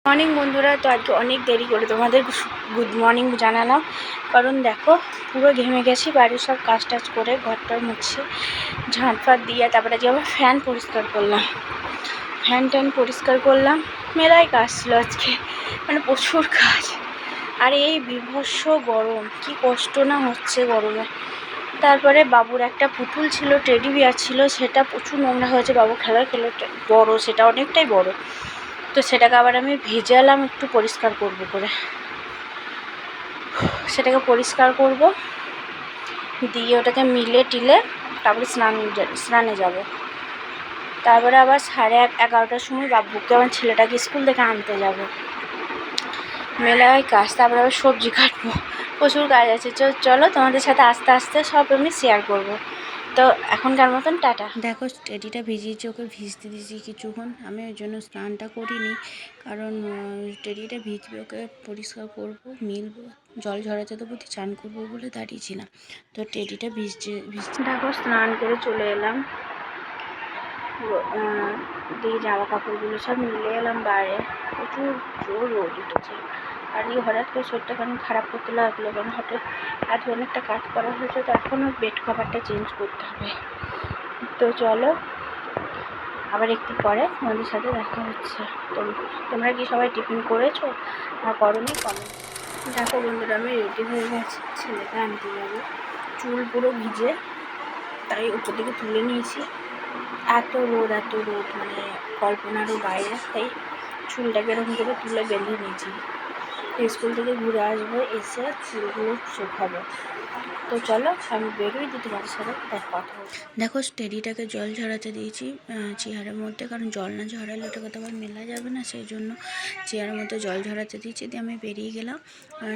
Morning বন্ধুরা, তো আজকে অনেক দেরি করে তোমাদের গুড মর্নিং জানালাম, কারণ দেখো পুরো ঘেমে গেছি। বাড়ির সব কাজ টাজ করে ঘরটার মুছে ঝাঁট ফাট দিয়ে তারপরে আজকে আবার ফ্যান পরিষ্কার করলাম। ফ্যান পরিষ্কার করলাম, মেলায় কাজ ছিল আজকে, মানে প্রচুর কাজ। আর এই বীভৎস গরম, কি কষ্ট না হচ্ছে গরমে। তারপরে বাবুর একটা পুতুল ছিল, টেডি বিয়ার ছিল, সেটা প্রচুর নোংরা হয়েছে। বাবু খেলো বড়, সেটা অনেকটাই বড়। তো সেটাকে আবার আমি ভেজালাম একটু পরিষ্কার করব করে, সেটাকে পরিষ্কার করব দিয়ে ওটাকে মিলে টিলে তারপরে স্নানে যাব। তারপরে আবার 11:30টার সময় বাবুকে আমার ছেলেটাকে স্কুল থেকে আনতে যাব। মেলায় কাজ, তারপরে আবার সবজি কাটবো, প্রচুর কাজ আছে। চলো তোমাদের সাথে আস্তে আস্তে সব আমি শেয়ার করব। তো এখনকার মতন টাটা। দেখো টেডিটা ভিজিয়েছি, ওকে ভিজতে দিয়েছি কিছুক্ষণ। আমি ওই জন্য স্নানটা করিনি, কারণ টেডিটা ভিজবে, ওকে পরিষ্কার করবো, মিলবো, জল ঝরাতে দেবো, চান করবো বলে দাঁড়িয়েছিলাম। তো টেডিটা ভিজতে দেখো স্নান করে চলে এলাম, দিয়ে জামা কাপড়গুলো সব মিলে এলাম বাইরে। প্রচুর জোর রোদ উঠেছে। আর এই হঠাৎ করে শরীরটা কেন খারাপ করতে লাগলো, কারণ হঠাৎ আজ অনেকটা কাজ করা হয়েছে, তো এখনও বেড কভারটা চেঞ্জ করতে হবে। তো চলো আবার একটু পরে তোমাদের সাথে দেখা হচ্ছে। তো তোমরা কি সবাই টিফিন করেছো আর করোনি কমেন্ট। দেখো বন্ধুরা, আমি রেডি হয়ে গেছি, ছেলেকে আনতে যাবো। চুল পুরো ভিজে, তাই উপর দিকে তুলে নিয়েছি। এত রোদ, মানে কল্পনারও বাইরে। তাই চুলটাকে এরকম করে তুলে বেঁধে নিয়েছি। স্কুল থেকে ঘুরে আসবো, এসে চুলগুলো শুকাবো। তো চলো আমি বেরোই, দিয়ে তোমাদের সাথে কথা বলবো। দেখো টেডিটাকে জল ঝরাতে দিয়েছি চেয়ারের মধ্যে, কারণ জল না ঝরালে ওটাকে তো আবার মেলা যাবে না, সেই জন্য চেয়ারের মধ্যে জল ঝরাতে দিয়েছি। দিয়ে আমি বেরিয়ে গেলাম।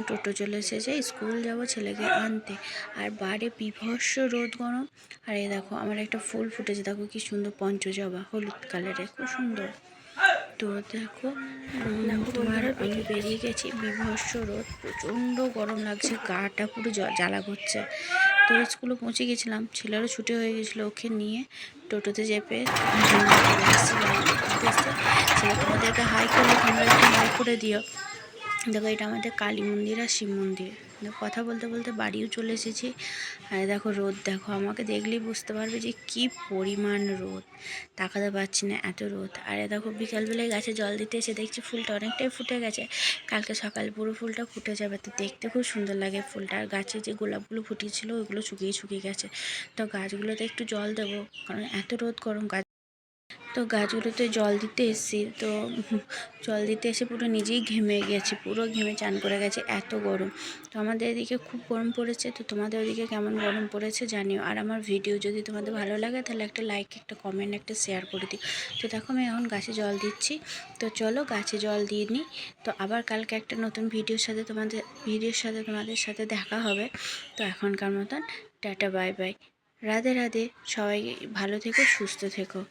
টোটো চলে এসেছে, স্কুল যাব ছেলেকে আনতে। আর বাইরে বীভৎস রোদ গরম। আর এই দেখো আমার একটা ফুল ফুটেছে, দেখো কি সুন্দর, পঞ্চজবা, হলুদ কালারের, খুব সুন্দর। তো দেখো তোমার আমি বেরিয়ে গেছি, বীভৎস রোদ, প্রচণ্ড গরম লাগছে, গাটা পুরো জ্বালা করছে। তো স্কুলে পৌঁছে গেছিলাম, ছেলেরও ছুটি হয়ে গেছিলো, ওকে নিয়ে টোটোতে চেপে ছেলে তোমাদেরকে হাই করলে তোমরা একটু হাই করে দিও। দেখো এটা আমাদের কালী মন্দির আর শিব মন্দির। কথা বলতে বলতে বাড়িও চলে এসেছি। আর দেখো রোদ, দেখো আমাকে দেখলেই বুঝতে পারবে যে কি পরিমাণ রোদ, তাকাতে পারছি না, এত রোদ। আর দেখো বিকালবেলায় গাছে জল দিতে এসে দেখছি ফুলটা অনেকটাই ফুটে গেছে। কালকে সকাল পুরো ফুলটা ফুটে যাবে, তো দেখতে খুব সুন্দর লাগে ফুলটা। আর গাছে যে গোলাপগুলো ফুটিয়েছিল ওইগুলো শুকিয়ে গেছে। তো গাছগুলোতে একটু জল দেবো, কারণ এত রোদ গরম। তো গাছগুলোতে জল দিতে এসেছি, তো জল দিতে এসে পুরো নিজেই ঘেমে গেছি, পুরো ঘেমে চান করে গেছে, এত গরম। তো আমাদের এদিকে খুব গরম পড়েছে। তো তোমাদের ওদিকে কেমন গরম পড়েছে জানিও। আর আমার ভিডিও যদি তোমাদের ভালো লাগে তাহলে একটা লাইক, একটা কমেন্ট, একটা শেয়ার করে দিও। তো দেখো আমি এখন গাছে জল দিচ্ছি। তো চলো গাছে জল দিয়ে নিই। তো আবার কালকে একটা নতুন ভিডিওর সাথে তোমাদের সাথে দেখা হবে। তো এখনকার মতন tata, bye bye, Radhe Radhe. সবাই ভালো থেকো, সুস্থ থেকো।